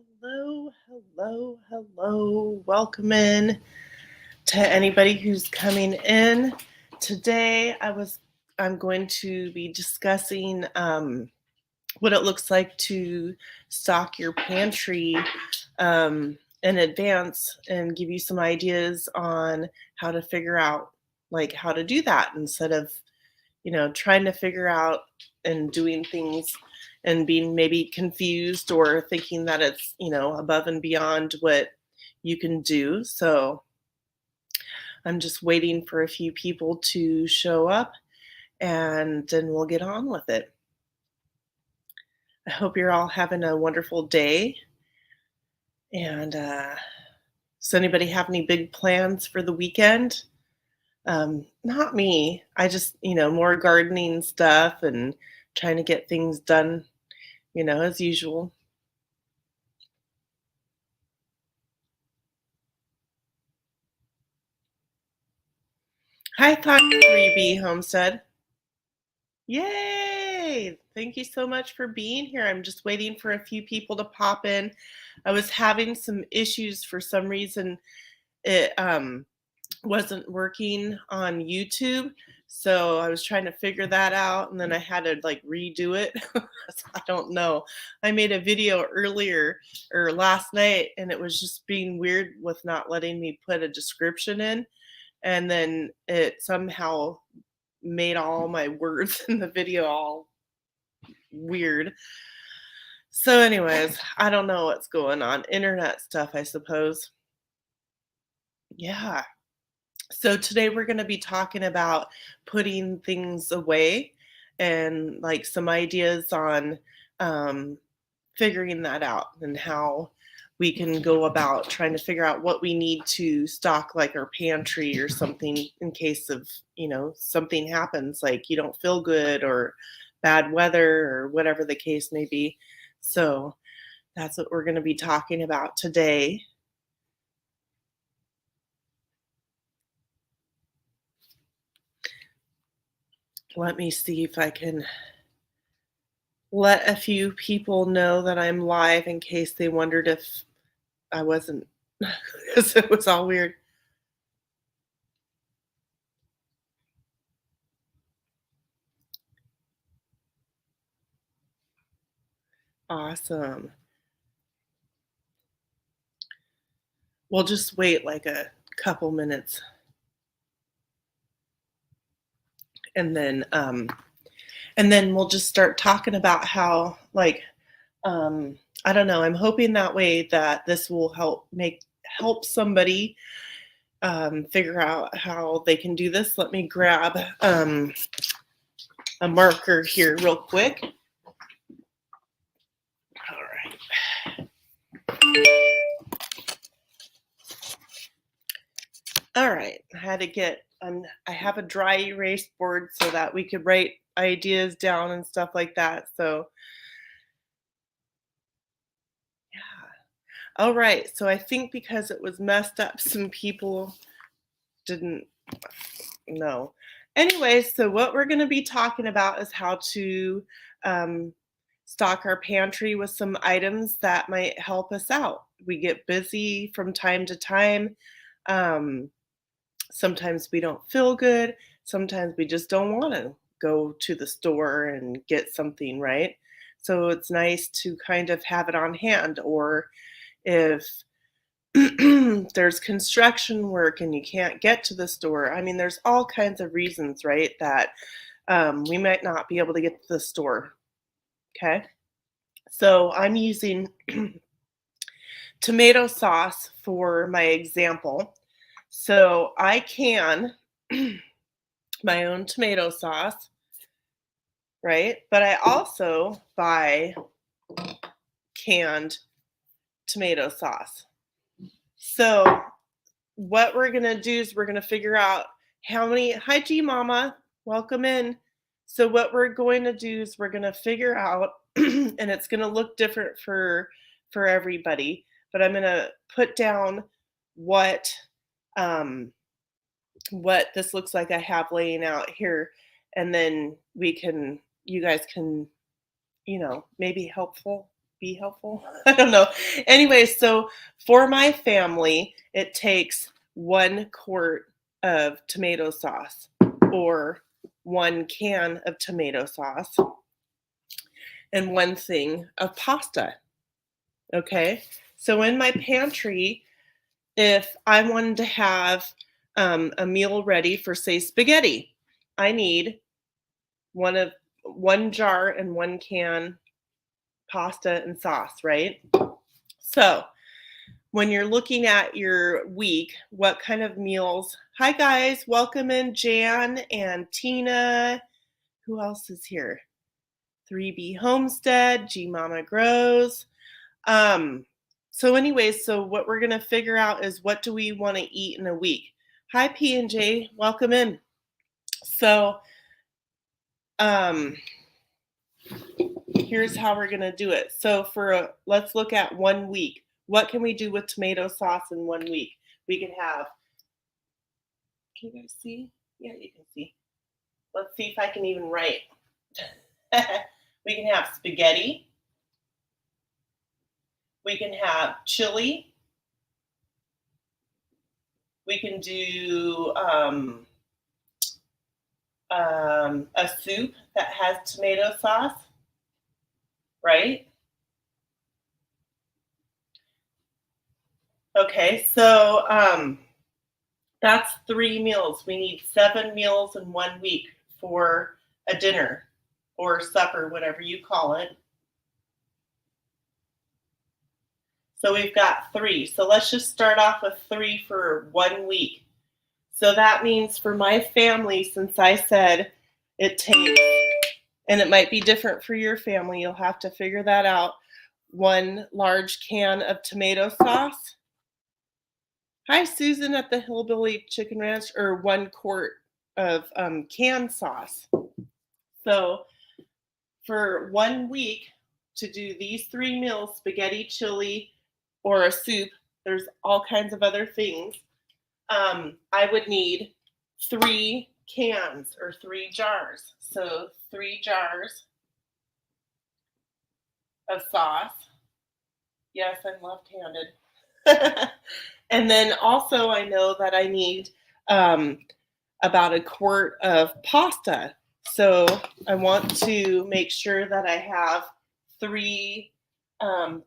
Hello, hello, hello. Welcome in to anybody who's coming in. Today I'm going to be discussing what it looks like to stock your pantry in advance and give you some ideas on how to figure out like how to do that instead of trying to figure out and doing things and being maybe confused or thinking that it's, above and beyond what you can do. So I'm just waiting for a few people to show up and then we'll get on with it. I hope you're all having a wonderful day. And does anybody have any big plans for the weekend? Not me. I just, more gardening stuff and trying to get things done, as usual. Hi, Thought 3B Homestead. Yay! Thank you so much for being here. I'm just waiting for a few people to pop in. I was having some issues for some reason. It wasn't working on YouTube. So I was trying to figure that out and then I had to like redo it. I don't know. I made a video earlier or last night and it was just being weird with not letting me put a description in. And then it somehow made all my words in the video all weird. So, anyways, I don't know what's going on. Internet stuff, I suppose. Yeah. So today we're going to be talking about putting things away and like some ideas on um, figuring that out and how we can go about trying to figure out what we need to stock like our pantry or something in case of, something happens like you don't feel good or bad weather or whatever the case may be. So that's what we're going to be talking about today. Let me see if I can let a few people know that I'm live in case they wondered if I wasn't, because it was all weird. Awesome. We'll just wait like a couple minutes and then we'll just start talking about how like I don't know, I'm hoping that way that this will help somebody figure out how they can do this. Let me grab a marker here real quick. All right. All right. I had to get I have a dry erase board so that we could write ideas down and stuff like that. So yeah. All right. So I think because it was messed up, some people didn't know. Anyway, so what we're going to be talking about is how to um, stock our pantry with some items that might help us out. We get busy from time to time. Um, Sometimes we don't feel good. Sometimes we just don't want to go to the store and get something, right? So it's nice to kind of have it on hand. Or if there's construction work and you can't get to the store, I mean, there's all kinds of reasons, right, that we might not be able to get to the store. Okay. So I'm using tomato sauce for my example. So I can my own tomato sauce, right? But I also buy canned tomato sauce. So what we're going to do is we're going to figure out how many, hi G Mama, welcome in. So what we're going to do is we're going to figure out and it's going to look different for everybody, but I'm going to put down what um what this looks like I have laying out here and then you guys can, maybe be helpful? I don't know. Anyway, so for my family, it takes 1 quart of tomato sauce or 1 can of tomato sauce and 1 thing of pasta. Okay. So in my pantry, if I wanted to have a meal ready for, say, spaghetti, I need one of 1 jar and 1 can pasta and sauce, right? So when you're looking at your week, what kind of meals? Hi guys, welcome in Jan and Tina. Who else is here? 3B Homestead, G Mama Grows. Um, so anyways, so what we're gonna figure out is what do we want to eat in a week. Hi P and J, welcome in. So here's how we're gonna do it. So let's look at 1 week. What can we do with tomato sauce in 1 week? We can have, can you guys see? Yeah, you can see. Let's see if I can even write. We can have spaghetti. We can have chili. We can do a soup that has tomato sauce, right? Okay, so that's 3 meals. We need 7 meals in 1 week for a dinner or supper, whatever you call it. So we've got 3. So let's just start off with 3 for 1 week. So that means for my family, since I said it takes, and it might be different for your family, you'll have to figure that out, 1 large can of tomato sauce. Hi, Susan at the Hillbilly Chicken Ranch, or 1 quart of canned sauce. So for 1 week to do these 3 meals, spaghetti, chili, or a soup, there's all kinds of other things. I would need 3 cans or 3 jars. So 3 jars of sauce. Yes, I'm left-handed. And then also I know that I need about 1 quart of pasta. So I want to make sure that I have 3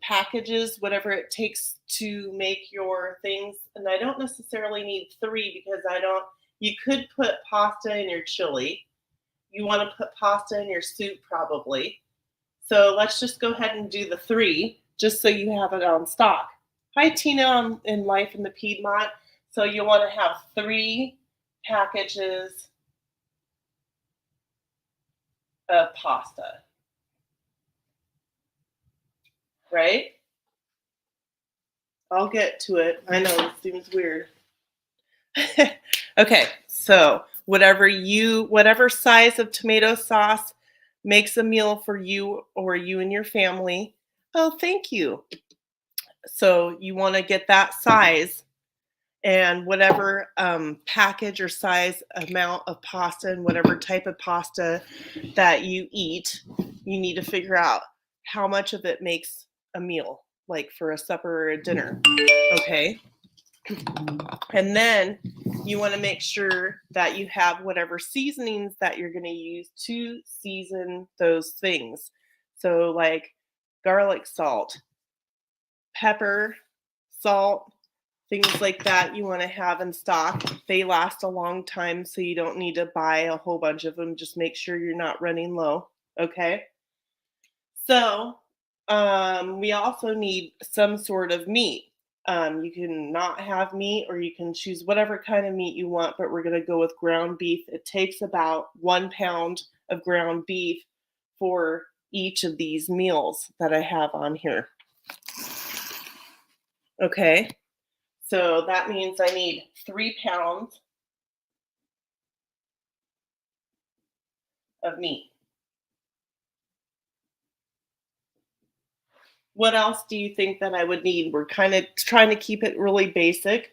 packages, whatever it takes to make your things. And I don't necessarily need 3 because you could put pasta in your chili. You want to put pasta in your soup probably. So let's just go ahead and do the 3 just so you have it on stock. Hi, Tina, in Life in the Piedmont. So you want to have 3 packages of pasta, right? I'll get to it. I know it seems weird. Okay, so whatever size of tomato sauce makes a meal for you or you and your family. Oh, thank you. So you want to get that size, and whatever package or size amount of pasta and whatever type of pasta that you eat, you need to figure out how much of it makes a meal, like for a supper or a dinner. Okay. And then you want to make sure that you have whatever seasonings that you're going to use to season those things. So like garlic salt, pepper, salt, things like that you want to have in stock. They last a long time, so you don't need to buy a whole bunch of them. Just make sure you're not running low. Okay. So we also need some sort of meat. You can not have meat, or you can choose whatever kind of meat you want, but we're going to go with ground beef. It takes about 1 pound of ground beef for each of these meals that I have on here. Okay, so that means I need 3 pounds of meat. What else do you think that I would need? We're kind of trying to keep it really basic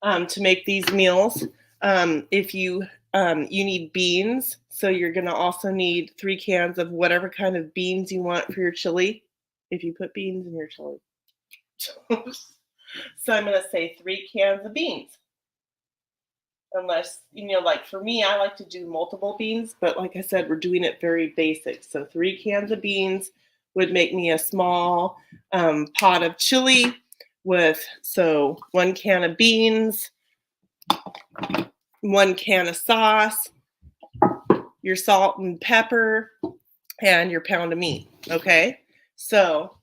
to make these meals. If you You need beans, so you're gonna also need 3 cans of whatever kind of beans you want for your chili, if you put beans in your chili. So I'm gonna say 3 cans of beans, unless, like for me, I like to do multiple beans, but like I said, we're doing it very basic. So 3 cans of beans would make me a small pot of chili with, so 1 can of beans, 1 can of sauce, your salt and pepper, and your pound of meat. Okay. So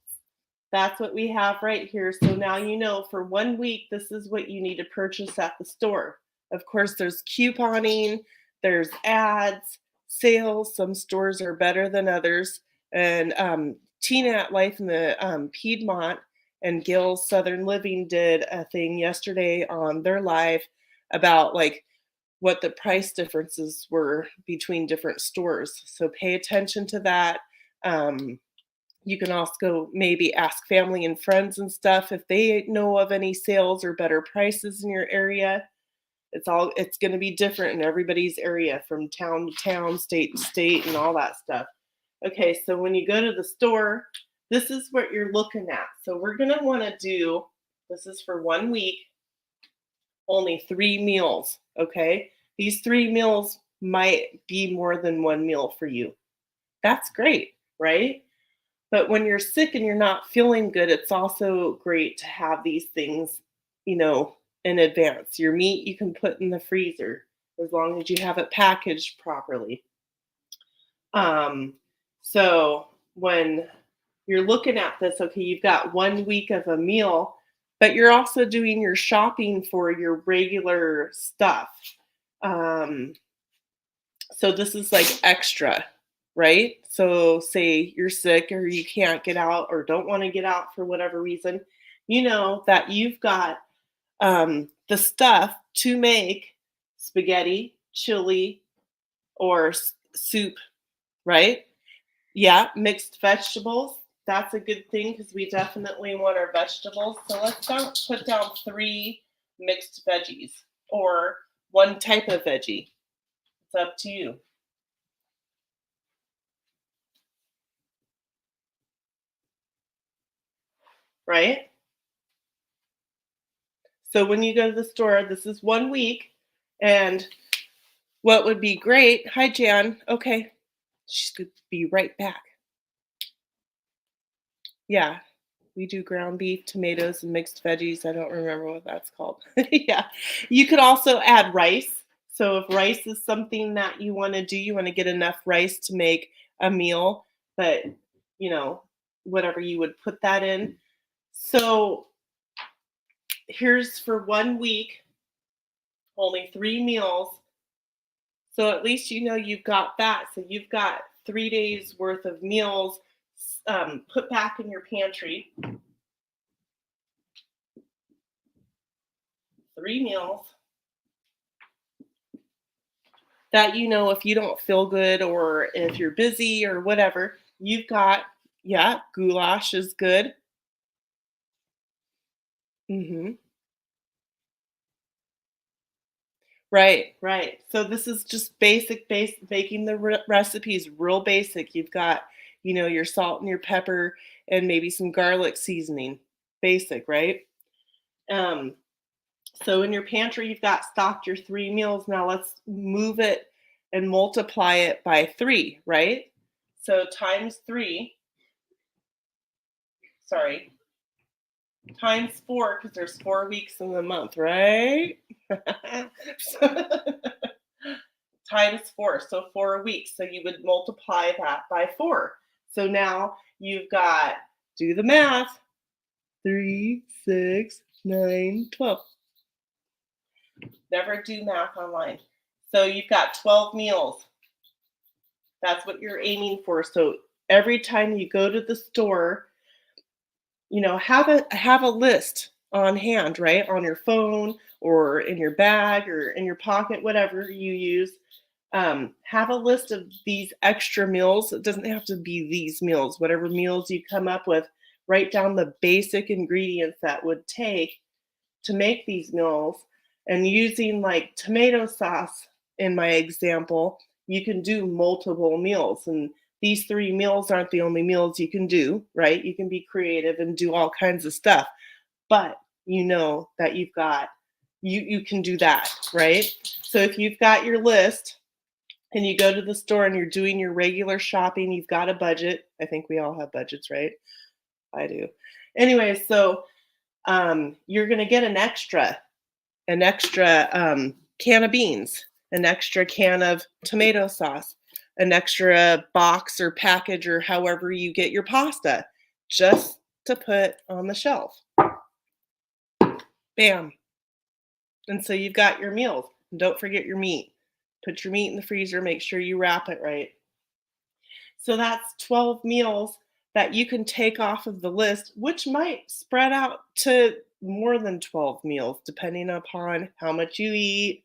that's what we have right here. So now you know for 1 week, this is what you need to purchase at the store. Of course, there's couponing, there's ads, sales. Some stores are better than others. And Tina at Life in the Piedmont and Gil's Southern Living did a thing yesterday on their live about like what the price differences were between different stores. So pay attention to that. Um, you can also maybe ask family and friends and stuff if they know of any sales or better prices in your area. It's going to be different in everybody's area from town to town, state to state, and all that stuff. Okay, so when you go to the store, this is what you're looking at. So we're going to want to do, this is for 1 week, only 3 meals, okay? These 3 meals might be more than 1 meal for you. That's great, right? But when you're sick and you're not feeling good, it's also great to have these things, in advance. Your meat you can put in the freezer as long as you have it packaged properly. Um, so when you're looking at this, okay, you've got 1 week of a meal, but you're also doing your shopping for your regular stuff. Um, so this is like extra, right? So say you're sick or you can't get out or don't want to get out for whatever reason, you know that you've got the stuff to make spaghetti, chili, or soup, right? Yeah, mixed vegetables. That's a good thing because we definitely want our vegetables. So let's put down 3 mixed veggies or 1 type of veggie. It's up to you. Right? So when you go to the store, this is 1 week. And what would be great, hi, Jan. Okay, she's going to be right back. Yeah, we do ground beef, tomatoes, and mixed veggies. I don't remember what that's called. Yeah, you could also add rice. So if rice is something that you want to do, you want to get enough rice to make a meal, but you know, whatever you would put that in. So here's for 1 week, only 3 meals. So at least you know you've got that. So you've got 3 days worth of meals put back in your pantry. 3 meals that if you don't feel good or if you're busy or whatever, you've got, yeah, goulash is good. Hmm. Right, right. So this is just base making the recipes real basic. You've got, your salt and your pepper and maybe some garlic seasoning. Basic, right? Um, so in your pantry, you've got stocked your 3 meals. Now let's move it and multiply it by 3, right? So times 3, sorry, times 4, because there's 4 weeks in the month, right? Times 4, so 4 weeks. So you would multiply that by 4. So now you've got, do the math, 3, 6, 9, 12. Never do math online. So you've got 12 meals. That's what you're aiming for. So every time you go to the store, have a list on hand, right? On your phone or in your bag or in your pocket, whatever you use. Have a list of these extra meals. It doesn't have to be these meals, whatever meals you come up with. Write down the basic ingredients that would take to make these meals and using like tomato sauce in my example, you can do multiple meals. And these 3 meals aren't the only meals you can do, right? You can be creative and do all kinds of stuff, but you know that you can do that, right? So if you've got your list and you go to the store and you're doing your regular shopping, you've got a budget. I think we all have budgets, right? I do. Anyway, so you're going to get an extra can of beans, an extra can of tomato sauce, an extra box or package or however you get your pasta, just to put on the shelf. Bam. And so you've got your meals. And don't forget your meat. Put your meat in the freezer, make sure you wrap it right. So that's 12 meals that you can take off of the list, which might spread out to more than 12 meals, depending upon how much you eat,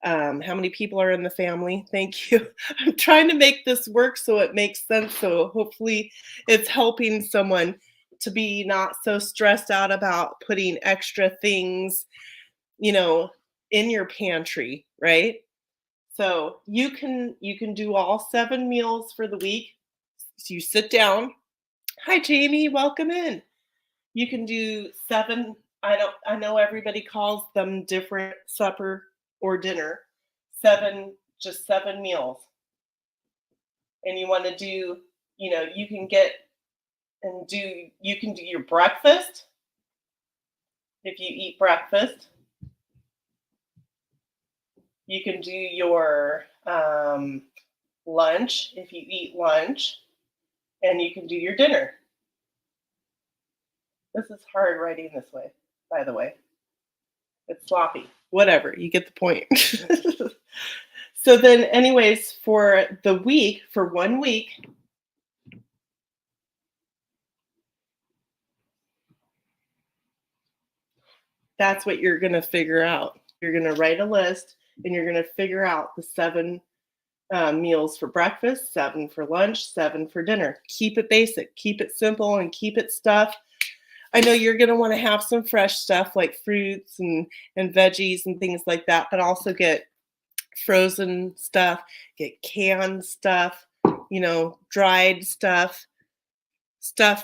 how many people are in the family. Thank you. I'm trying to make this work so it makes sense. So hopefully it's helping someone to be not so stressed out about putting extra things, you know, in your pantry, right? So you can do all 7 meals for the week. So you sit down. Hi Jamie, welcome in. You can do 7. I know everybody calls them different, supper or dinner. 7, just 7 meals. And you want to do, you can get and do you can do your breakfast if you eat breakfast. You can do your lunch if you eat lunch, and you can do your dinner. This is hard writing this way, by the way. It's sloppy. Whatever, you get the point. So then, anyways, for the week, for 1 week, that's what you're going to figure out. You're going to write a list and you're going to figure out the 7 meals for breakfast, 7 for lunch, 7 for dinner. Keep it basic, keep it simple, and keep it stuff. I know you're going to want to have some fresh stuff like fruits and veggies and things like that, but also get frozen stuff, get canned stuff, dried stuff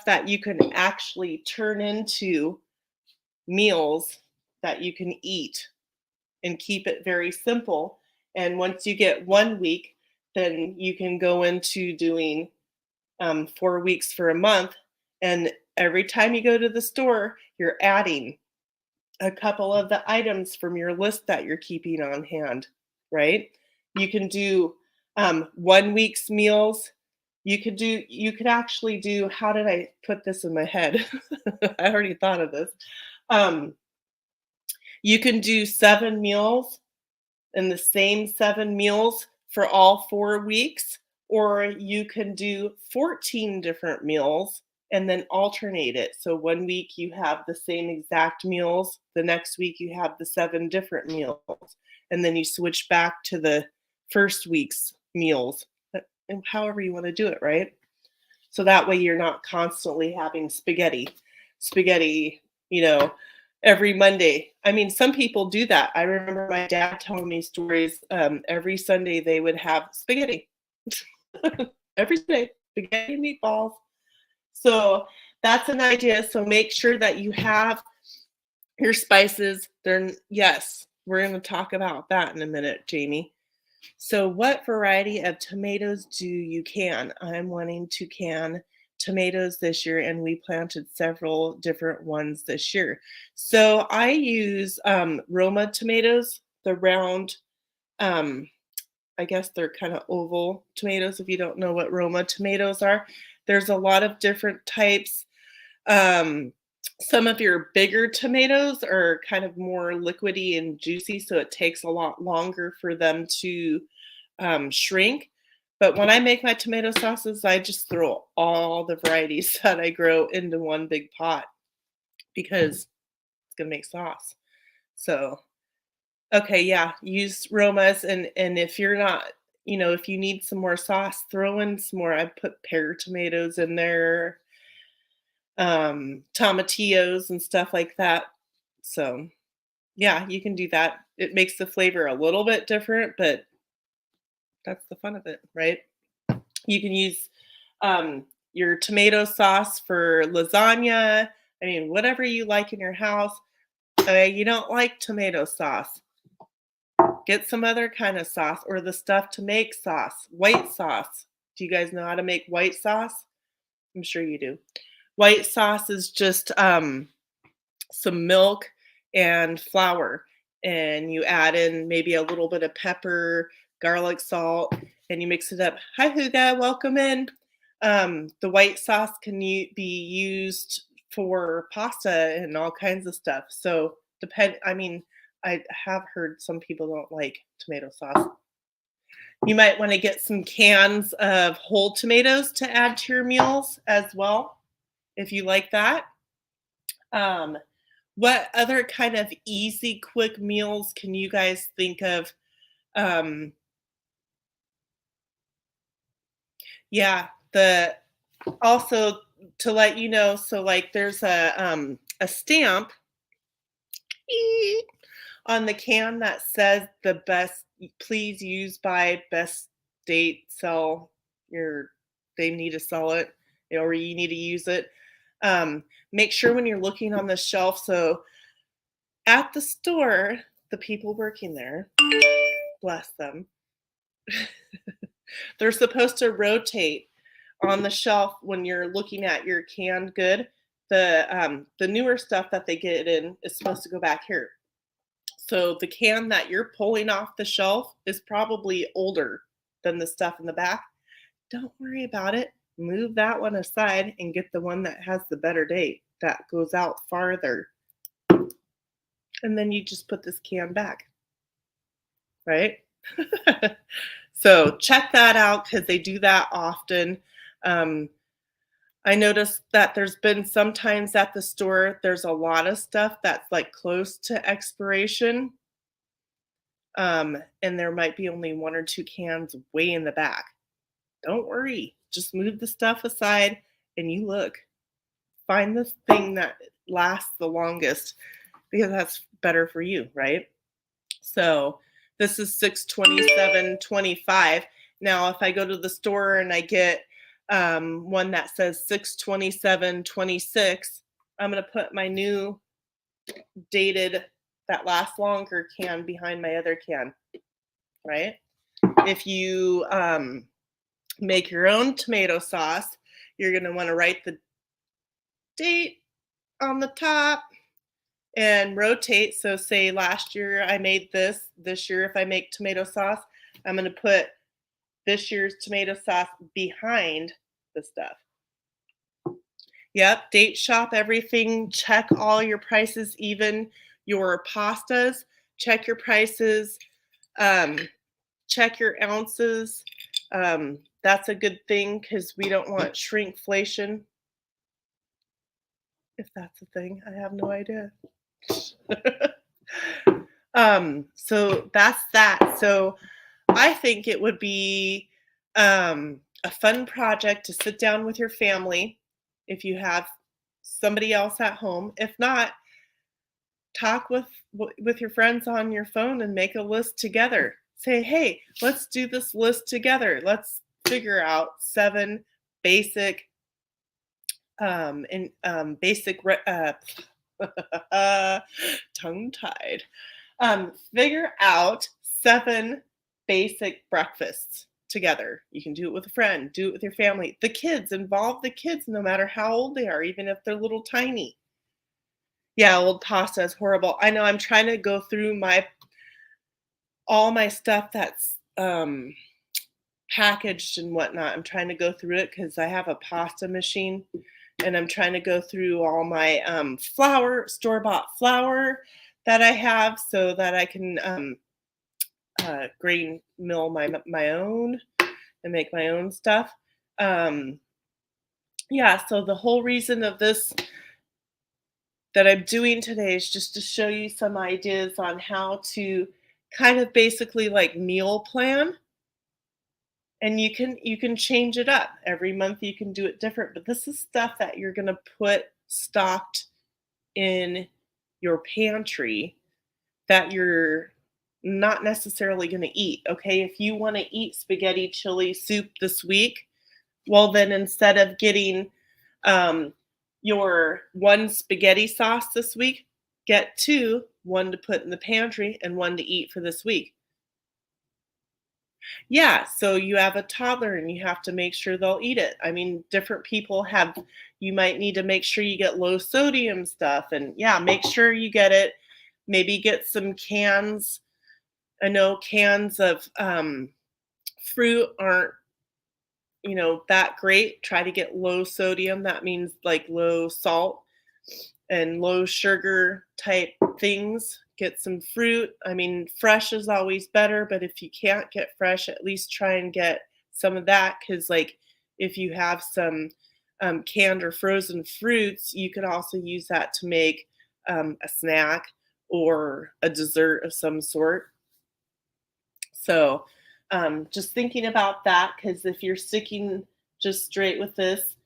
that you can actually turn into meals that you can eat, and keep it very simple. And once you get 1 week, then you can go into doing 4 weeks for a month. And every time you go to the store, you're adding a couple of the items from your list that you're keeping on hand, right? You can do 1 week's meals. You could actually do, how did I put this in my head? I already thought of this. You can do 7 meals and the same 7 meals for all 4 weeks, or you can do 14 different meals and then alternate it. So 1 week you have the same exact meals, the next week you have the 7 different meals, and then you switch back to the first week's meals, and however you want to do it, right? So that way you're not constantly having spaghetti, every Monday. I mean, some people do that. I remember my dad telling me stories. Every Sunday they would have spaghetti. Every Sunday, spaghetti and meatballs. So that's an idea. So make sure that you have your spices. Yes, we're going to talk about that in a minute, Jamie. So what variety of tomatoes do you can? I'm wanting to can tomatoes this year, and we planted several different ones this year. So I use Roma tomatoes, the round, I guess they're kind of oval tomatoes. If you don't know what Roma tomatoes are, there's a lot of different types. Some of your bigger tomatoes are kind of more liquidy and juicy, so it takes a lot longer for them to shrink. But when I make my tomato sauces, I just throw all the varieties that I grow into one big pot because it's gonna make sauce. So, okay, yeah, use Romas, and if you're not, if you need some more sauce, throw in some more. I put pear tomatoes in there, tomatillos and stuff like that. So, yeah, you can do that. It makes the flavor a little bit different, but That's the fun of it, right? You can use your tomato sauce for lasagna. I mean, whatever you like in your house. You don't like tomato sauce, get some other kind of sauce or the stuff to make sauce. White sauce. Do you guys know how to make white sauce? I'm sure you do. White sauce is just some milk and flour, and you add in maybe a little bit of pepper, garlic salt, and you mix it up. Hi, Huga, welcome in. The white sauce can be used for pasta and all kinds of stuff. So I mean, I have heard some people don't like tomato sauce. You might want to get some cans of whole tomatoes to add to your meals as well, if you like that. Um, what other kind of easy, quick meals can you guys think of? Um, yeah, the also to let you know, so like there's a stamp on the can that says the best, please use by best date, sell your, they need to sell it or you need to use it. Make sure when you're looking on the shelf, so at the store, the people working there, bless them, they're supposed to rotate on the shelf when you're looking at your canned good. The newer stuff that they get in is supposed to go back here. So the can that you're pulling off the shelf is probably older than the stuff in the back. Don't worry about it. Move that one aside and get the one that has the better date that goes out farther. And then you just put this can back, right? So check that out because they do that often. Um, I noticed that there's been sometimes at the store, there's a lot of stuff that's like close to expiration. And there might be only one or two cans way in the back. Don't worry. Just move the stuff aside and you look. Find the thing that lasts the longest because that's better for you, right? So this is 627.25. Now, if I go to the store and I get one that says 627.26, I'm going to put my new dated that lasts longer can behind my other can, right? If you make your own tomato sauce, you're going to want to write the date on the top and rotate. So say last year I made this year if I make tomato sauce, I'm going to put this year's tomato sauce behind the stuff. Yep, date shop everything, check all your prices, even your pastas, check your prices, check your ounces. That's a good thing because we don't want shrinkflation. If that's a thing, I have no idea. So that's that. So I think it would be a fun project to sit down with your family if you have somebody else at home. If not, talk with your friends on your phone and make a list together. Say, hey, let's do this list together. Let's figure out 7 basic tongue tied. Figure out 7 basic breakfasts together. You can do it with a friend, do it with your family. The kids, involve the kids no matter how old they are, even if they're little tiny. Yeah, old pasta is horrible. I know. I'm trying to go through all my stuff that's packaged and whatnot. I'm trying to go through it because I have a pasta machine and I'm trying to go through all my store-bought flour that I have so that I can grain mill my own and make my own stuff. Yeah, so the whole reason of this that I'm doing today is just to show you some ideas on how to kind of basically like meal plan. And you can change it up every month. You can do it different, but this is stuff that you're going to put stocked in your pantry that you're not necessarily going to eat. Okay. If you want to eat spaghetti chili soup this week, well, then instead of getting um, your one spaghetti sauce this week, get two, one to put in the pantry and one to eat for this week. Yeah, so you have a toddler and you have to make sure they'll eat it. I mean, different people have, you might need to make sure you get low sodium stuff. And yeah, make sure you get it. Maybe get some cans. I know cans of fruit aren't, that great. Try to get low sodium. That means like low salt and low sugar type things. Get some fruit. I mean, fresh is always better, but if you can't get fresh, at least try and get some of that because, like, if you have some canned or frozen fruits, you could also use that to make a snack or a dessert of some sort. So, just thinking about that because if you're sticking just straight with this,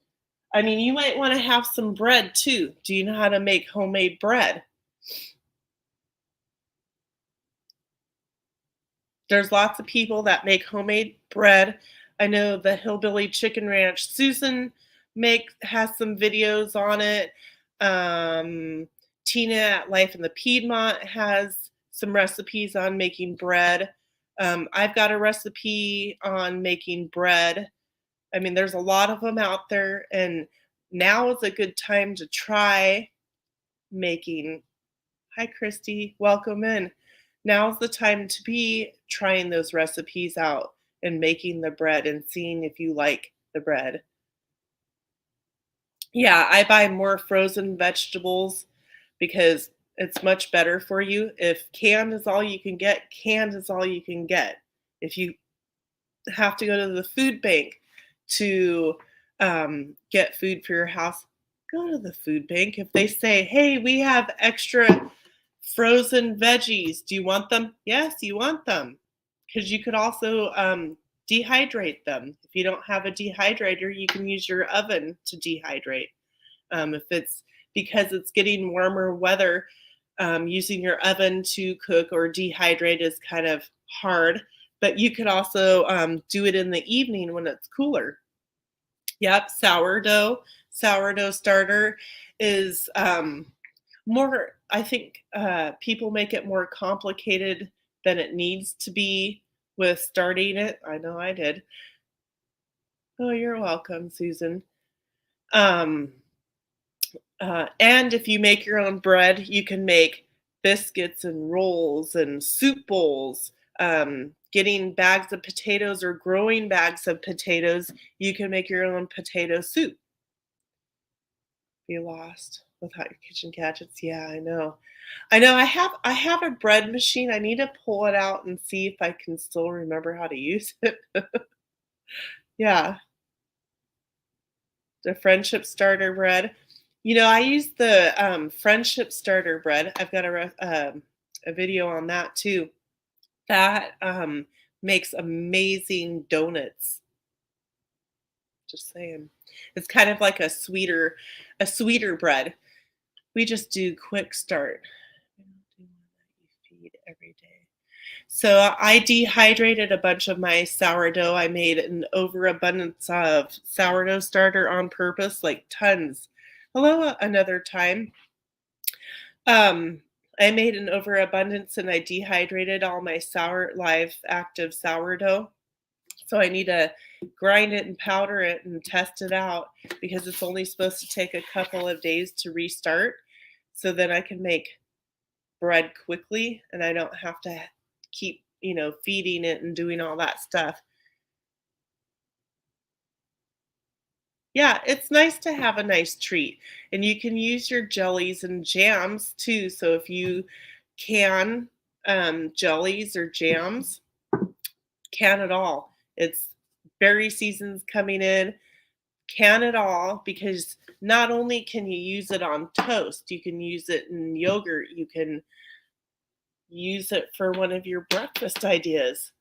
I mean, you might want to have some bread too. Do you know how to make homemade bread? There's lots of people that make homemade bread. I know the Hillbilly Chicken Ranch Susan make has some videos on it. Um, Tina at Life in the Piedmont has some recipes on making bread. I've got a recipe on making bread. I mean, there's a lot of them out there, and now is a good time to try making. Hi, Christy. Welcome in. Now's the time to be trying those recipes out and making the bread and seeing if you like the bread. Yeah, I buy more frozen vegetables because it's much better for you. If canned is all you can get, canned is all you can get. If you have to go to the food bank to get food for your house, go to the food bank. If they say, hey, we have extra frozen veggies, do you want them? Yes, you want them. Because you could also dehydrate them. If you don't have a dehydrator, you can use your oven to dehydrate. If it's because it's getting warmer weather, using your oven to cook or dehydrate is kind of hard, but you could also do it in the evening when it's cooler. Yep, sourdough starter is more, I think people make it more complicated than it needs to be with starting it. I know I did. Oh, you're welcome, Susan. Um, and if you make your own bread, you can make biscuits and rolls and soup bowls. Getting bags of potatoes or growing bags of potatoes, you can make your own potato soup. Be lost without your kitchen gadgets. Yeah, I know. I know. I have a bread machine. I need to pull it out and see if I can still remember how to use it. Yeah, the friendship starter bread. I use the friendship starter bread. I've got a video on that too. That makes amazing donuts. Just saying. It's kind of like a sweeter bread. We just do quick start. I don't do one that you feed every day. So I dehydrated a bunch of my sourdough. I made an overabundance of sourdough starter on purpose, like tons. Hello, another time. Um, I made an overabundance and I dehydrated all my live active sourdough. So I need to grind it and powder it and test it out because it's only supposed to take a couple of days to restart. So then I can make bread quickly and I don't have to keep, feeding it and doing all that stuff. Yeah, it's nice to have a nice treat. And you can use your jellies and jams too. So if you can jellies or jams, can it all. It's berry season's coming in. Can it all because not only can you use it on toast, you can use it in yogurt, you can use it for one of your breakfast ideas,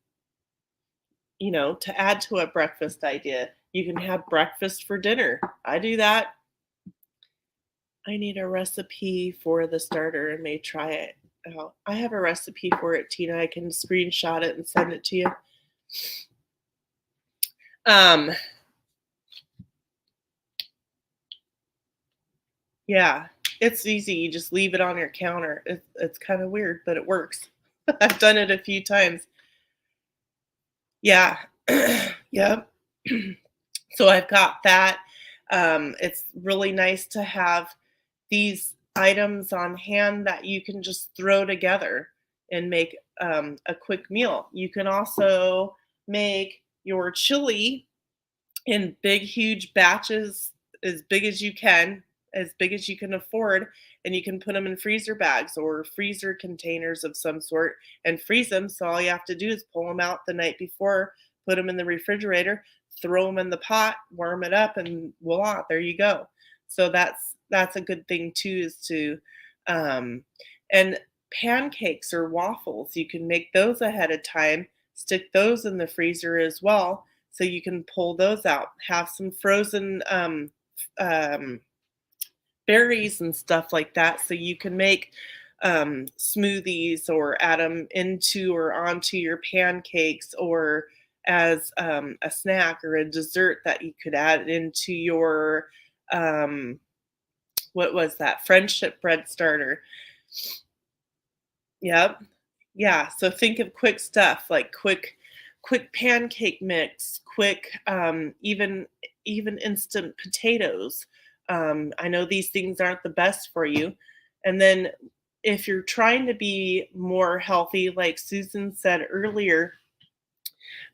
to add to a breakfast idea. You can have breakfast for dinner. I do that. I need a recipe for the starter and may try it out. I have a recipe for it, Tina. I can screenshot it and send it to you. Um, yeah, it's easy. You just leave it on your counter. It's kind of weird, but it works. I've done it a few times. Yeah. Yep. So I've got that. It's really nice to have these items on hand that you can just throw together and make a quick meal. You can also make your chili in big, huge batches, as big as you can, as big as you can afford, and you can put them in freezer bags or freezer containers of some sort and freeze them. So all you have to do is pull them out the night before, put them in the refrigerator, throw them in the pot, warm it up, and voila, there you go. So that's a good thing too, is to um, and pancakes or waffles, you can make those ahead of time, stick those in the freezer as well so you can pull those out. Have some frozen um, berries and stuff like that, so you can make smoothies or add them into or onto your pancakes, or as a snack or a dessert that you could add into your what was that, friendship bread starter. Yep. Yeah, so think of quick stuff, like quick pancake mix, quick, even instant potatoes. I know these things aren't the best for you. And then if you're trying to be more healthy, like Susan said earlier,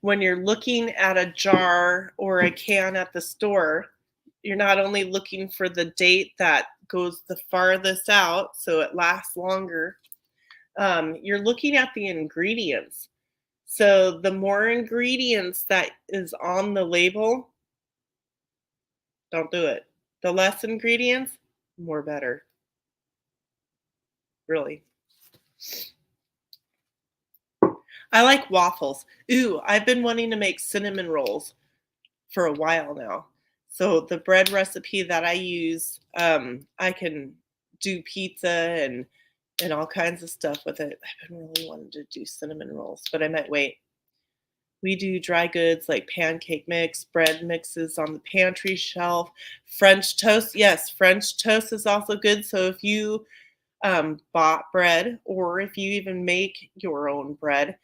when you're looking at a jar or a can at the store, you're not only looking for the date that goes the farthest out so it lasts longer, you're looking at the ingredients. So the more ingredients that is on the label, don't do it. The less ingredients, more better, really. I like waffles. Ooh, I've been wanting to make cinnamon rolls for a while now. So the bread recipe that I use, I can do pizza and all kinds of stuff with it. I've been really wanting to do cinnamon rolls, but I might wait. We do dry goods like pancake mix, bread mixes on the pantry shelf, French toast. Yes, French toast is also good. So if you bought bread, or if you even make your own bread,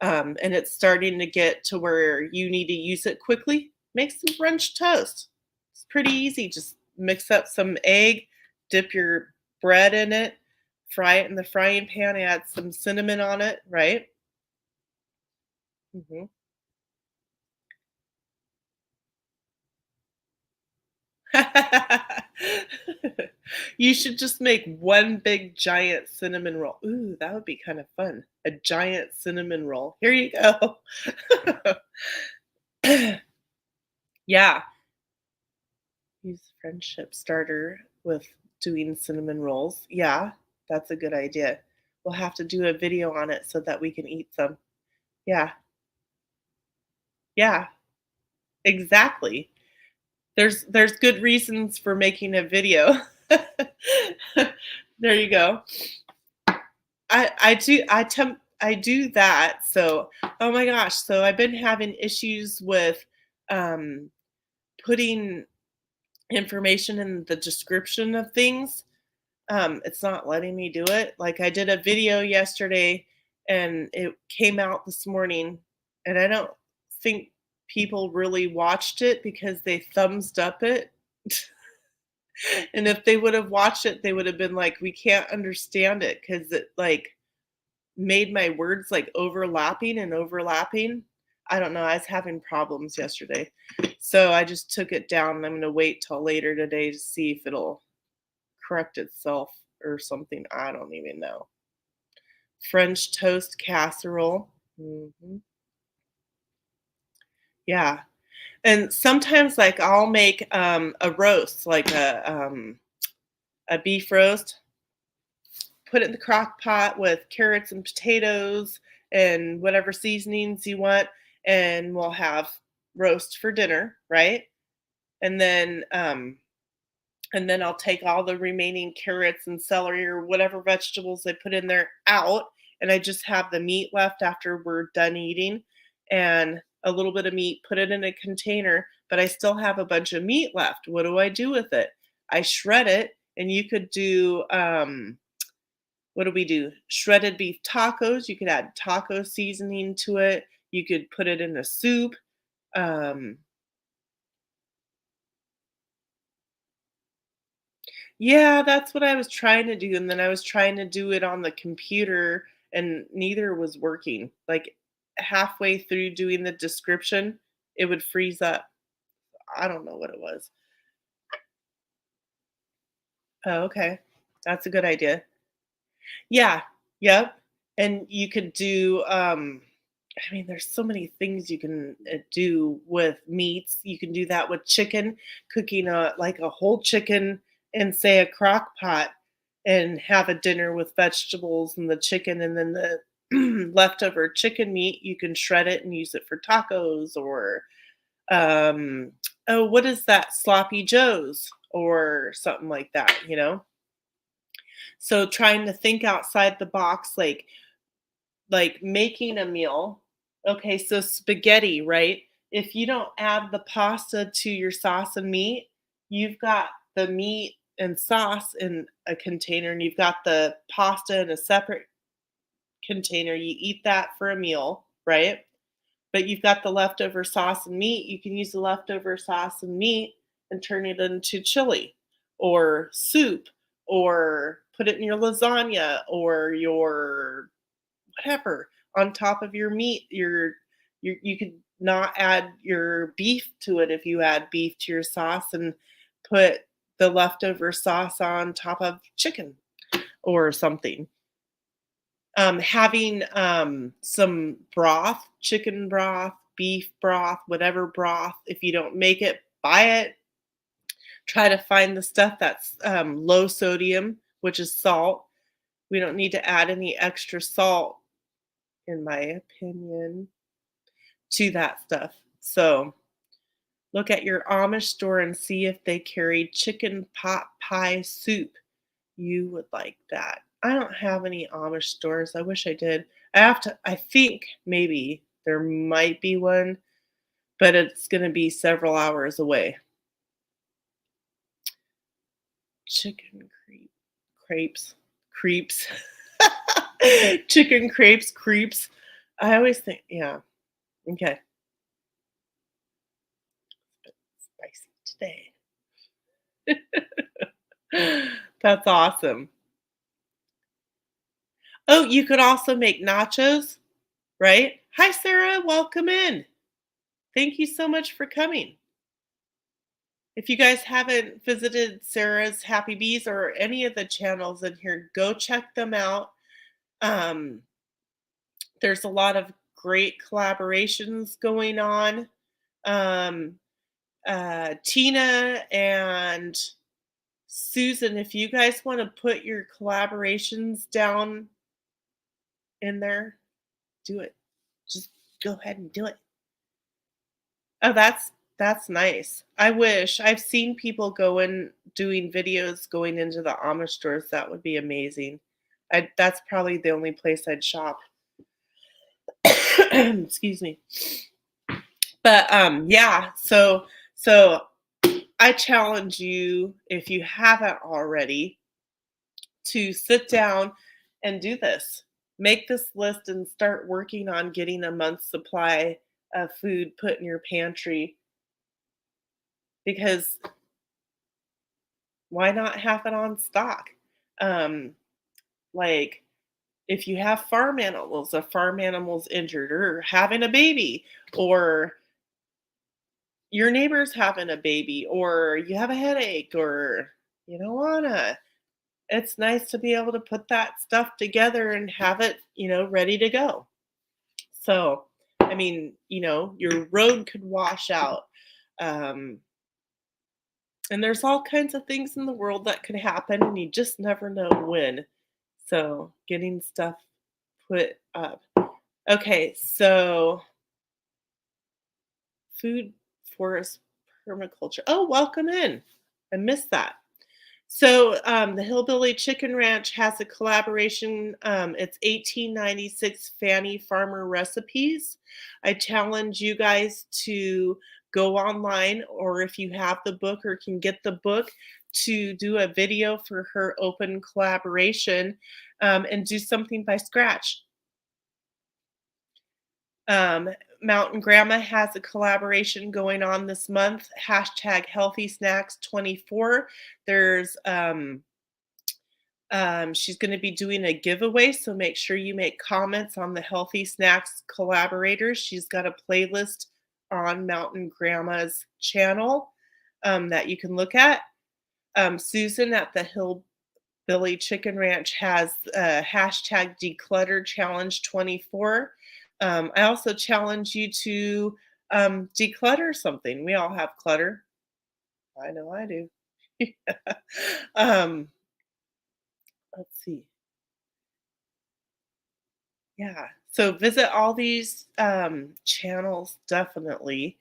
and it's starting to get to where you need to use it quickly, make some French toast. It's pretty easy. Just mix up some egg, dip your bread in it, fry it in the frying pan, add some cinnamon on it, right? Hmm. You should just make one big giant cinnamon roll. Ooh, that would be kind of fun. A giant cinnamon roll. Here you go. Yeah, use friendship starter with doing cinnamon rolls. Yeah, that's a good idea. We'll have to do a video on it so that we can eat some. Yeah, yeah, exactly. There's good reasons for making a video. There you go. I do that. So, oh my gosh, so I've been having issues with um putting information in the description of things. It's not letting me do it. Like, I did a video yesterday and it came out this morning, and I don't think people really watched it because they thumbs up it. And if they would have watched it, they would have been like, we can't understand it because it like made my words like overlapping and overlapping. I don't know. I was having problems yesterday. So I just took it down, and I'm going to wait till later today to see if it'll correct itself or something. I don't even know. French toast casserole. Hmm. Yeah. And sometimes, like, I'll make a roast, like a beef roast, put it in the crock pot with carrots and potatoes and whatever seasonings you want, and we'll have roast for dinner, right? And then And then I'll take all the remaining carrots and celery or whatever vegetables I put in there out, and I just have the meat left after we're done eating, and a little bit of meat, put it in a container, but I still have a bunch of meat left. What do I do with it? I shred it, and you could do, what do we do? Shredded beef tacos. You could add taco seasoning to it. You could put it in a soup. Um, Yeah, that's what I was trying to do, and then I was trying to do it on the computer, and neither was working. Like, halfway through doing the description, it would freeze up. I don't know what it was. Oh, okay. That's a good idea. Yeah. Yep. And you could do, I mean, there's so many things you can do with meats. You can do that with chicken, cooking a whole chicken in, say, a crock pot, and have a dinner with vegetables and the chicken, and then the leftover chicken meat, you can shred it and use it for tacos, or um oh, what is that? Sloppy joes or something like that. So trying to think outside the box, like making a meal. Okay, so spaghetti, right? If you don't add the pasta to your sauce and meat, you've got the meat and sauce in a container, and you've got the pasta in a separate container. You eat that for a meal, right? But you've got the leftover sauce and meat. You can use the leftover sauce and meat and turn it into chili or soup, or put it in your lasagna or your whatever on top of your meat. You could not add your beef to it if you add beef to your sauce, and put the leftover sauce on top of chicken or something. Having some broth, chicken broth, beef broth, whatever broth. If you don't make it, buy it. Try to find the stuff that's low sodium, which is salt. We don't need to add any extra salt, in my opinion, to that stuff. So look at your Amish store and see if they carry chicken pot pie soup. You would like that. I don't have any Amish stores. I wish I did. I think maybe there might be one, but it's going to be several hours away. Chicken crepes, creeps. Chicken crepes, creeps. I always think, yeah, okay, spicy today. That's awesome. Oh, you could also make nachos, right? Hi, Sarah. Welcome in. Thank you so much for coming. If you guys haven't visited Sarah's Happy Bees or any of the channels in here, go check them out. Um, there's a lot of great collaborations going on. Um, Tina and Susan, if you guys want to put your collaborations down in there, do it. Just go ahead and do it. Oh, that's nice. I wish. I've seen people go in doing videos going into the Amish stores. That would be amazing. That's probably the only place I'd shop. Excuse me. But yeah, so I challenge you, if you haven't already, to sit down and do this. Make this list and start working on getting a month's supply of food put in your pantry, because why not have it on stock? Um, like, if you have farm animals, a farm animal's injured or having a baby, or your neighbor's having a baby, or you have a headache, or you don't wanna. It's nice to be able to put that stuff together and have it, ready to go. So, I mean, your road could wash out. Um, and there's all kinds of things in the world that could happen, and you just never know when. So, getting stuff put up. Okay, so food forest permaculture. Oh, welcome in. I missed that. So the Hillbilly Chicken Ranch has a collaboration. It's 1896 Fanny Farmer recipes. I challenge you guys to go online, or if you have the book or can get the book, to do a video for her open collaboration, and do something by scratch. Um, Mountain Grandma has a collaboration going on this month. Hashtag Healthy Snacks 24. She's going to be doing a giveaway, so make sure you make comments on the Healthy Snacks collaborators. She's got a playlist on Mountain Grandma's channel that you can look at. Susan at the Hillbilly Chicken Ranch has hashtag Declutter Challenge 24. I also challenge you to declutter something. We all have clutter. I know I do. um, let's see. Yeah. So visit all these channels definitely.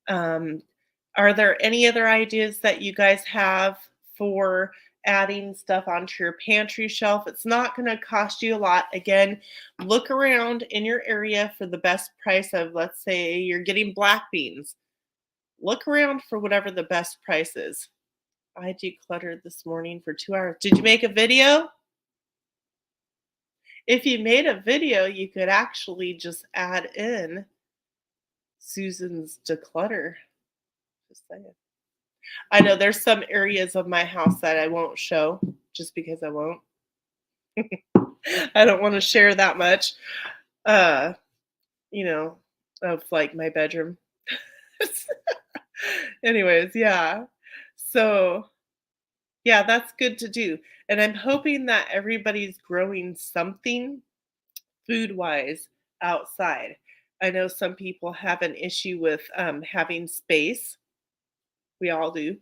Um, are there any other ideas that you guys have for adding stuff onto your pantry shelf? It's not going to cost you a lot. Again, look around in your area for the best price of, let's say, you're getting black beans. Look around for whatever the best price is. I decluttered this morning for 2 hours. Did you make a video? If you made a video, you could actually just add in Susan's declutter. Just saying. I know there's some areas of my house that I won't show just because I won't. I don't want to share that much, uh, you know, of like my bedroom. Anyways, yeah. So, yeah, that's good to do. And I'm hoping that everybody's growing something food wise outside. I know some people have an issue with having space. We all do,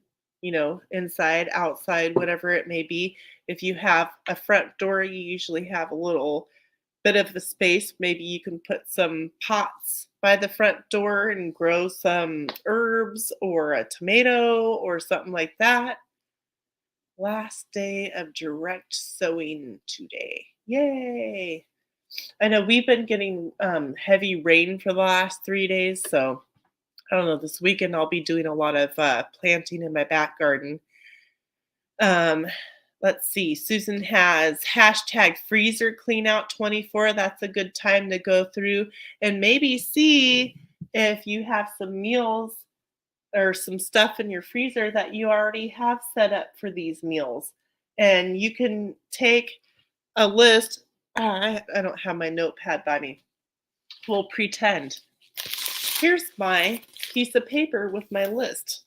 inside, outside, whatever it may be. If you have a front door, you usually have a little bit of the space. Maybe you can put some pots by the front door and grow some herbs or a tomato or something like that. Last day of direct sowing today. Yay! I know we've been getting heavy rain for the last 3 days, so I don't know. This weekend I'll be doing a lot of planting in my back garden. Um, let's see. Susan has hashtag freezer cleanout 24. That's a good time to go through and maybe see if you have some meals or some stuff in your freezer that you already have set up for these meals. And you can take a list. I don't have my notepad by me. We'll pretend. Here's my piece of paper with my list.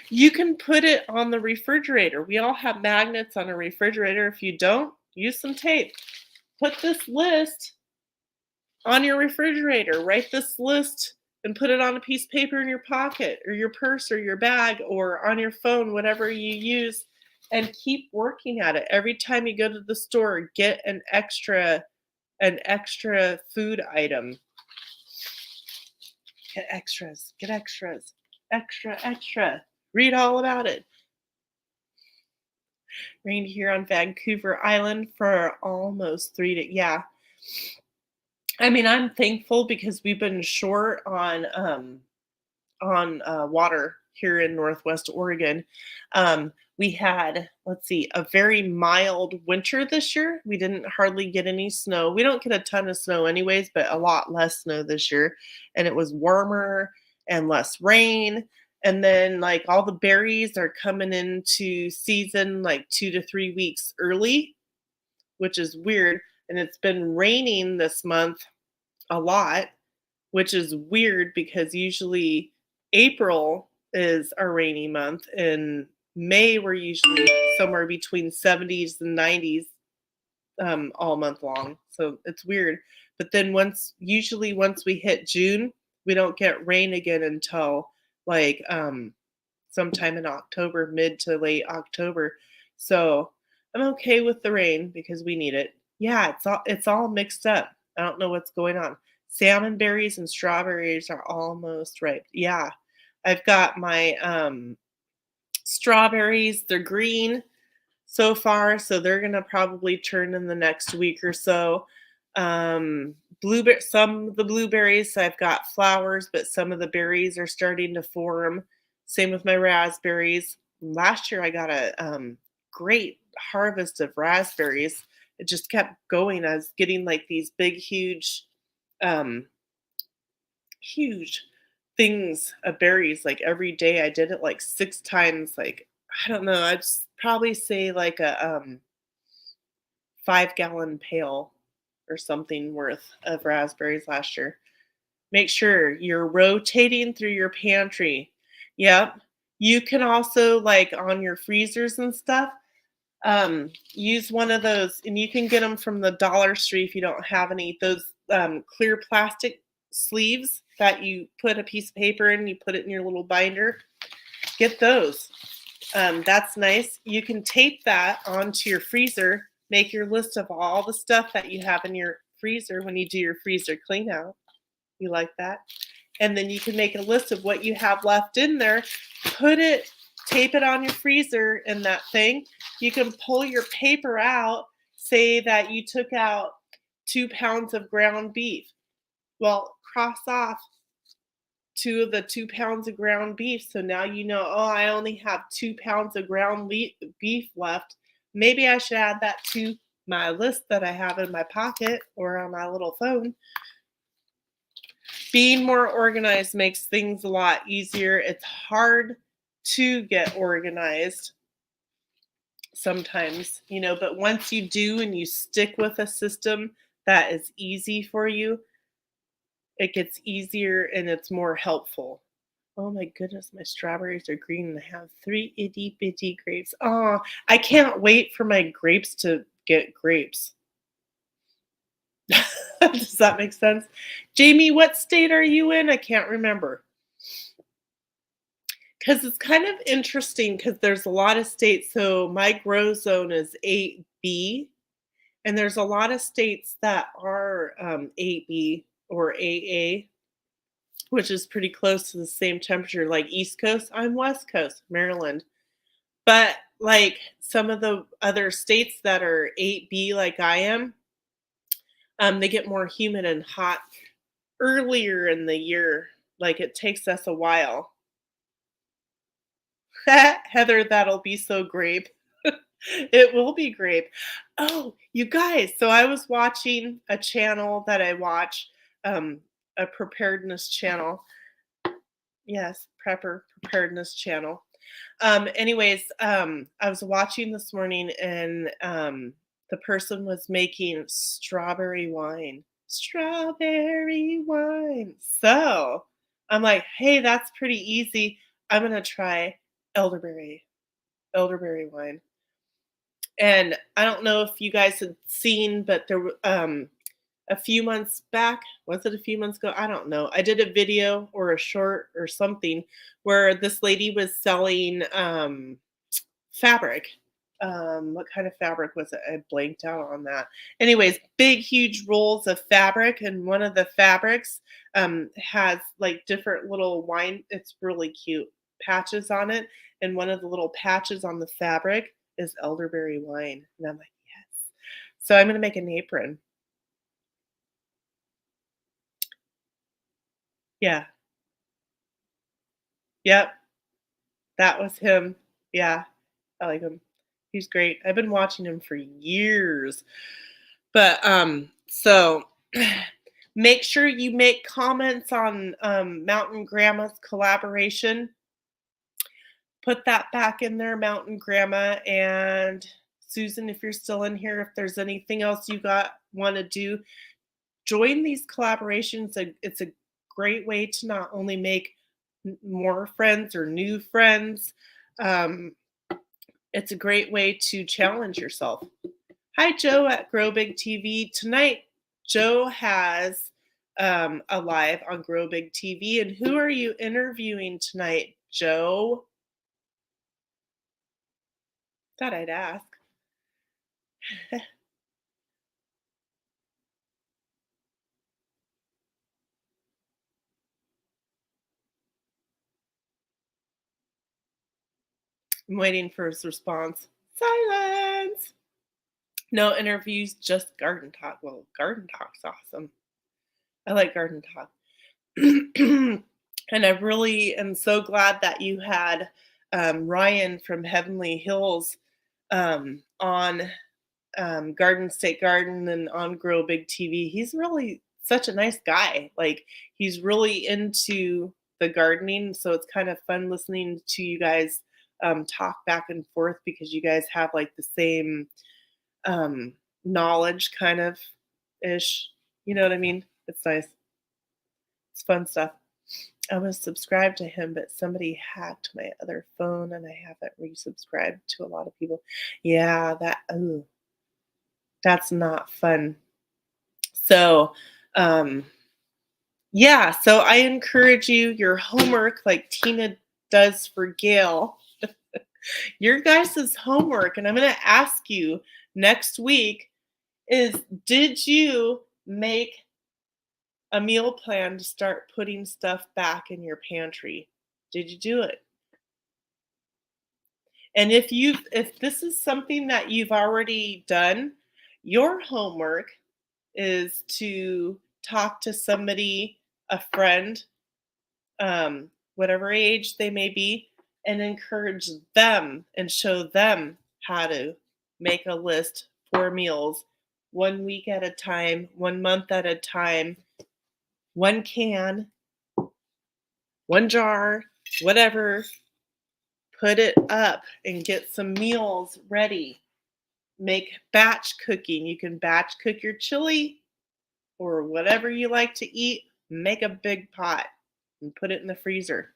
You can put it on the refrigerator. We all have magnets on a refrigerator. If you don't, use some tape. Put this list on your refrigerator. Write this list and put it on a piece of paper in your pocket or your purse or your bag or on your phone, whatever you use, and keep working at it. Every time you go to the store, get an extra food item. Get extras. Get extras. Extra. Read all about it. Rained here on Vancouver Island for almost 3 days. Yeah. I mean, I'm thankful because we've been short on water here in Northwest Oregon. We had, let's see, a very mild winter this year. We didn't hardly get any snow. We don't get a ton of snow anyways, but a lot less snow this year. And it was warmer and less rain. And then, like, all the berries are coming into season like 2 to 3 weeks early, which is weird. And it's been raining this month a lot, which is weird because usually April is a rainy month and May we're usually somewhere between 70s and 90s all month long. So it's weird. But then once we hit June, we don't get rain again until like sometime in October, mid to late October. So I'm okay with the rain because we need it. Yeah, it's all mixed up. I don't know what's going on. Salmon berries and strawberries are almost ripe. Yeah. I've got my strawberries. They're green so far, so they're gonna probably turn in the next week or so. Blueberry, some of the blueberries, I've got flowers, but some of the berries are starting to form. Same with my raspberries. Last year, I got a great harvest of raspberries. It just kept going. I was getting like these big, um, huge things of berries like every day. I did it like 6 times. Like I don't know. I'd probably say like a 5-gallon pail or something worth of raspberries last year. Make sure you're rotating through your pantry. Yep. You can also, like, on your freezers and stuff, use one of those, and you can get them from the Dollar Tree if you don't have any, those, clear plastic sleeves that you put a piece of paper in, you put it in your little binder. Get those. That's nice. You can tape that onto your freezer, make your list of all the stuff that you have in your freezer when you do your freezer clean out. You like that? And then you can make a list of what you have left in there, put it, tape it on your freezer in that thing. You can pull your paper out, say that you took out 2 pounds of ground beef. Well, cross off 2 of the 2 pounds of ground beef. So now you know, oh, I only have 2 pounds of beef left. Maybe I should add that to my list that I have in my pocket or on my little phone. Being more organized makes things a lot easier. It's hard to get organized sometimes, but once you do and you stick with a system that is easy for you, it gets easier and it's more helpful. Oh my goodness, my strawberries are green and I have 3 itty bitty grapes. Oh, I can't wait for my grapes to get grapes. Does that make sense? Jamie, what state are you in? I can't remember. Because it's kind of interesting because there's a lot of states. So my grow zone is 8B, and there's a lot of states that are 8B or AA, which is pretty close to the same temperature, like East Coast. I'm West Coast, Maryland. But like some of the other states that are 8B, like I am, they get more humid and hot earlier in the year. Like it takes us a while. Heather, that'll be so grape. It will be grape. Oh, you guys, so I was watching a channel that I watch, um, a preparedness channel. Yes, prepper preparedness channel. Anyways, I was watching this morning and the person was making strawberry wine. Strawberry wine. So I'm like, hey, that's pretty easy. I'm gonna try elderberry, elderberry wine. And I don't know if you guys had seen, but a few months back, was it a few months ago? I don't know. I did a video or a short or something where this lady was selling fabric. What kind of fabric was it? I blanked out on that. Anyways, big, huge rolls of fabric, and one of the fabrics has like different little wine. It's really cute patches on it, and one of the little patches on the fabric is elderberry wine, and I'm like, yes. So I'm gonna make an apron. Yeah. Yep. That was him. Yeah. I like him. He's great. I've been watching him for years. But so make sure you make comments on Mountain Grandma's collaboration. Put that back in there, Mountain Grandma, and Susan, if you're still in here, if there's anything else you got want to do, join these collaborations. It's a great way to not only make more friends or new friends. Um, it's a great way to challenge yourself. Hi, Joe at Grow Big TV. Tonight, Joe has a live on Grow Big TV. And who are you interviewing tonight, Joe? Thought I'd ask. I'm waiting for his response. Silence. No interviews, just garden talk. Well, garden talk's awesome. I like garden talk. And I really am so glad that you had Ryan from Heavenly Hills on Garden State Garden and on Grow Big TV. He's really such a nice guy. Like he's really into the gardening, so it's kind of fun listening to you guys talk back and forth because you guys have like the same knowledge, kind of ish. You know what I mean? It's nice. It's fun stuff. I was subscribed to him, but somebody hacked my other phone and I haven't resubscribed to a lot of people. Yeah, that's not fun. So, um, yeah, so I encourage you, your homework, like Tina does for Gail, your guys' homework, and I'm going to ask you next week is did you make a meal plan to start putting stuff back in your pantry? Did you do it? And if this is something that you've already done, your homework is to talk to somebody, a friend, whatever age they may be, and encourage them and show them how to make a list for meals 1 week at a time, 1 month at a time, one can, one jar, whatever. Put it up and get some meals ready. Make batch cooking. You can batch cook your chili or whatever you like to eat. Make a big pot and put it in the freezer.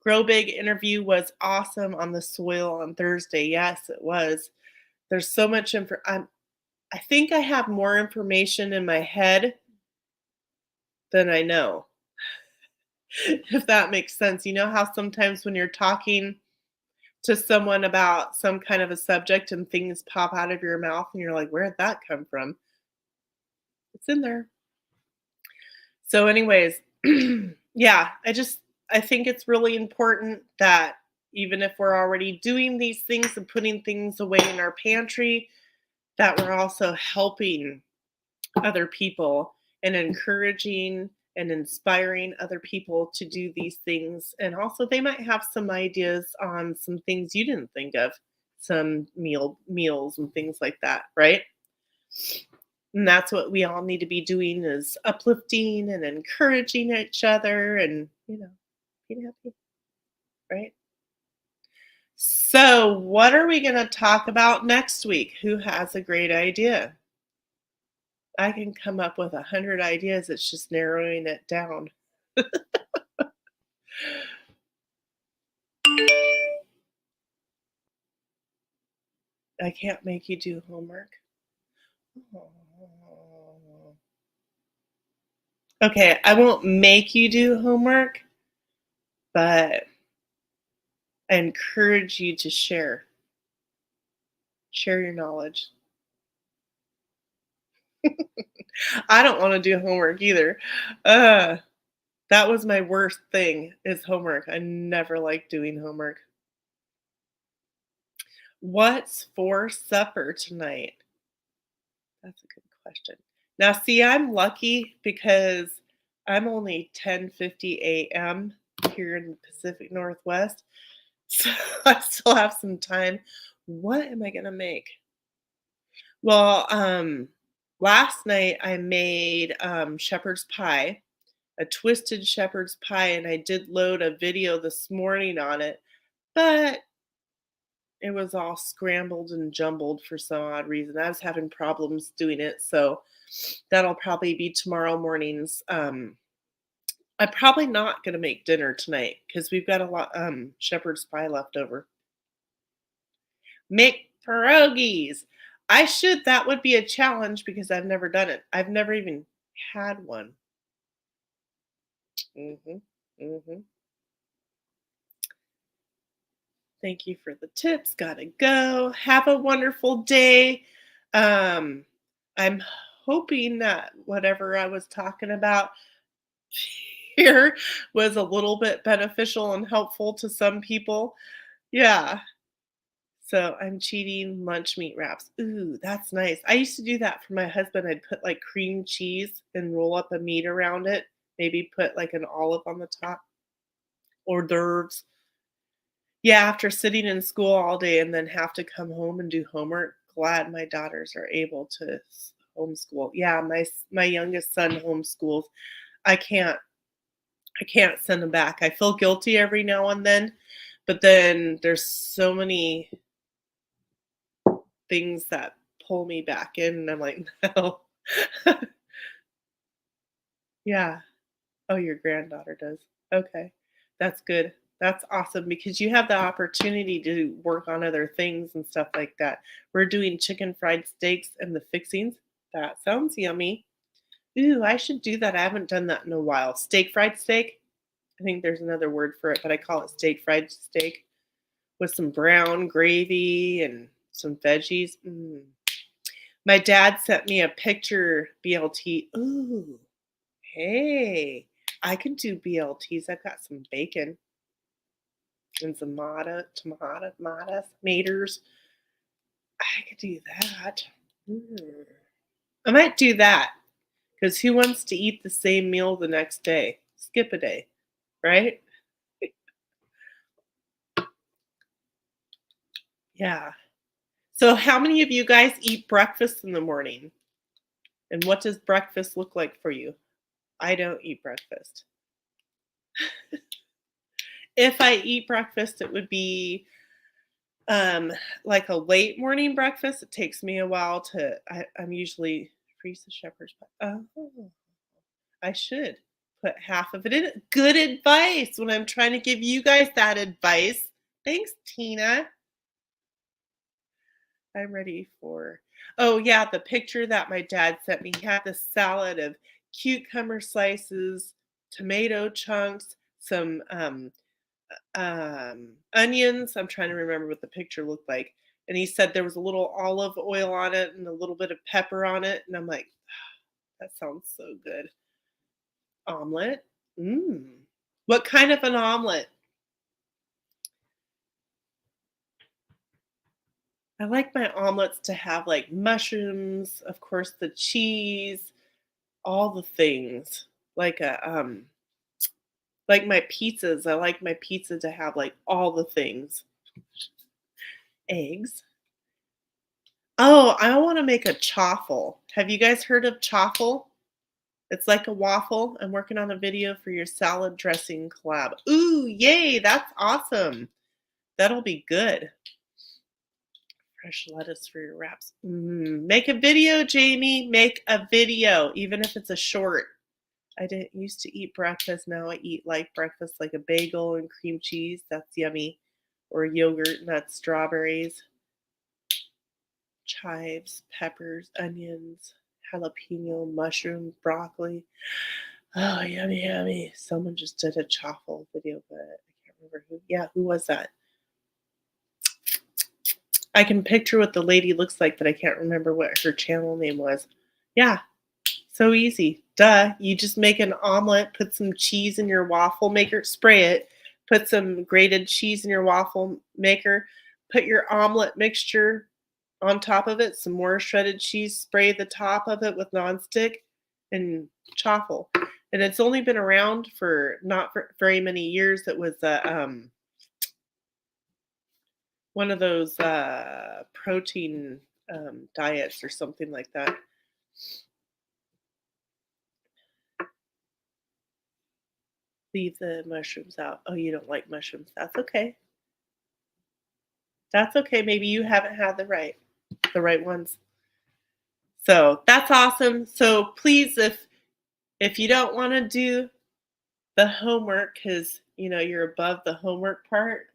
Grow Big interview was awesome on the soil on Thursday. Yes, it was. There's so much info. I think I have more information in my head than I know, if that makes sense. You know how sometimes when you're talking to someone about some kind of a subject and things pop out of your mouth and you're like, where'd that come from? It's in there. So, anyways, yeah, I think it's really important that even if we're already doing these things and putting things away in our pantry, that we're also helping other people and encouraging and inspiring other people to do these things. And also they might have some ideas on some things you didn't think of, some meals and things like that, right? And that's what we all need to be doing is uplifting and encouraging each other and, being happy, right? So, what are we going to talk about next week? Who has a great idea? I can come up with 100 ideas. It's just narrowing it down. I can't make you do homework. Oh. Okay, I won't make you do homework, but I encourage you to share your knowledge. I don't want to do homework either. Uh, that was my worst thing is homework. I never liked doing homework. What's for supper tonight? That's a good question. Now, see, I'm lucky because I'm only 10:50 a.m. here in the Pacific Northwest, so I still have some time. What am I gonna make? Well, last night I made shepherd's pie, a twisted shepherd's pie, and I did load a video this morning on it, but it was all scrambled and jumbled for some odd reason. I was having problems doing it, so that'll probably be tomorrow morning's. I'm probably not gonna make dinner tonight because we've got a lot shepherd's pie left over. Make pierogies. I should. That would be a challenge because I've never done it. I've never even had one. Mhm. Mhm. Thank you for the tips. Gotta go. Have a wonderful day. Um, I'm hoping that whatever I was talking about here was a little bit beneficial and helpful to some people. Yeah. So I'm cheating lunch meat wraps. Ooh, that's nice. I used to do that for my husband. I'd put like cream cheese and roll up a meat around it. Maybe put like an olive on the top. Hors d'oeuvres. Yeah, after sitting in school all day and then have to come home and do homework, glad my daughters are able to homeschool. Yeah, my youngest son homeschools. I can't I can't send him back. I feel guilty every now and then, but then there's so many things that pull me back in, and I'm like, "No." Yeah. Oh, your granddaughter does. Okay. That's good. That's awesome because you have the opportunity to work on other things and stuff like that. We're doing chicken fried steaks and the fixings. That sounds yummy. Ooh, I should do that. I haven't done that in a while. Steak fried steak? I think there's another word for it, but I call it steak fried steak with some brown gravy and some veggies. My dad sent me a picture BLT. Ooh, hey, I can do BLTs. I've got some bacon and some maters. I could do that. Mm. I might do that because who wants to eat the same meal the next day? Skip a day, right? Yeah. So, how many of you guys eat breakfast in the morning? And what does breakfast look like for you? I don't eat breakfast. If I eat breakfast, it would be like a late morning breakfast. It takes me a while to. I'm usually freeze the shepherd's pie. Oh, I should put half of it in. Good advice when I'm trying to give you guys that advice. Thanks, Tina. I'm ready for. Oh yeah, the picture that my dad sent me had this salad of cucumber slices, tomato chunks, some onions. I'm trying to remember what the picture looked like. And he said there was a little olive oil on it and a little bit of pepper on it. And I'm like, that sounds so good. Omelet? Mmm. What kind of an omelet? I like my omelets to have like mushrooms, of course, the cheese, all the things. Like a like my pizzas. I like my pizza to have like all the things. Eggs. Oh, I want to make a chaffle. Have you guys heard of chaffle? It's like a waffle. I'm working on a video for your salad dressing collab. Ooh, yay, that's awesome. That'll be good. Fresh lettuce for your wraps. Make a video, Jamie. Make a video, even if it's a short. I didn't used to eat breakfast. Now I eat like breakfast, like a bagel and cream cheese. That's yummy. Or yogurt, nuts, strawberries, chives, peppers, onions, jalapeno, mushroom, broccoli. Oh, yummy, yummy. Someone just did a chaffle video, but I can't remember who. Yeah, who was that? I can picture what the lady looks like, but I can't remember what her channel name was. Yeah, so easy. Duh. You just make an omelet, put some cheese in your waffle maker, spray it, put some grated cheese in your waffle maker, put your omelet mixture on top of it, some more shredded cheese, spray the top of it with nonstick, and chaffle. And it's only been around for not for very many years. It was one of those protein diets or something like that. Leave the mushrooms out. Oh, you don't like mushrooms. That's okay. That's okay. Maybe you haven't had the right ones. So that's awesome. So please, if you don't want to do the homework because you're above the homework part,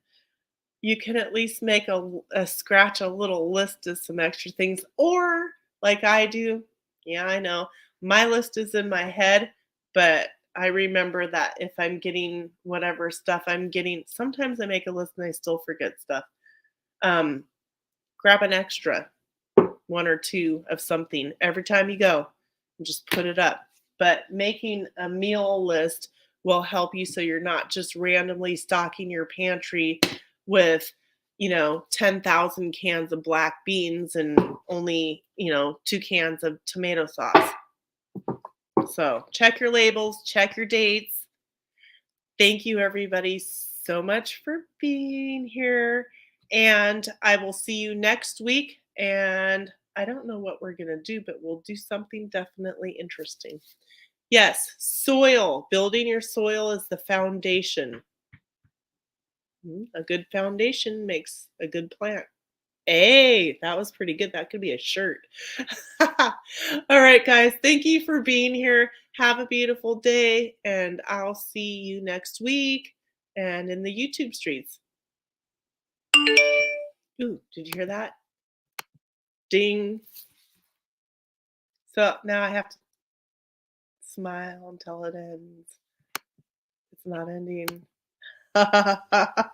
you can at least make a scratch a little list of some extra things, or like I do. Yeah, I know my list is in my head, but I remember that if I'm getting whatever stuff I'm getting, sometimes I make a list and I still forget stuff. um Grab an extra one or two of something every time you go and just put it up. But making a meal list will help you so you're not just randomly stocking your pantry with 10,000 cans of black beans and only, 2 cans of tomato sauce. So check your labels, check your dates. Thank you, everybody, so much for being here. And I will see you next week. And I don't know what we're going to do, but we'll do something definitely interesting. Yes, soil. Building your soil is the foundation. A good foundation makes a good plant. Hey, that was pretty good. That could be a shirt. All right, guys. Thank you for being here. Have a beautiful day, and I'll see you next week and in the YouTube streets. Ooh, did you hear that? Ding. So now I have to smile until it ends. It's not ending.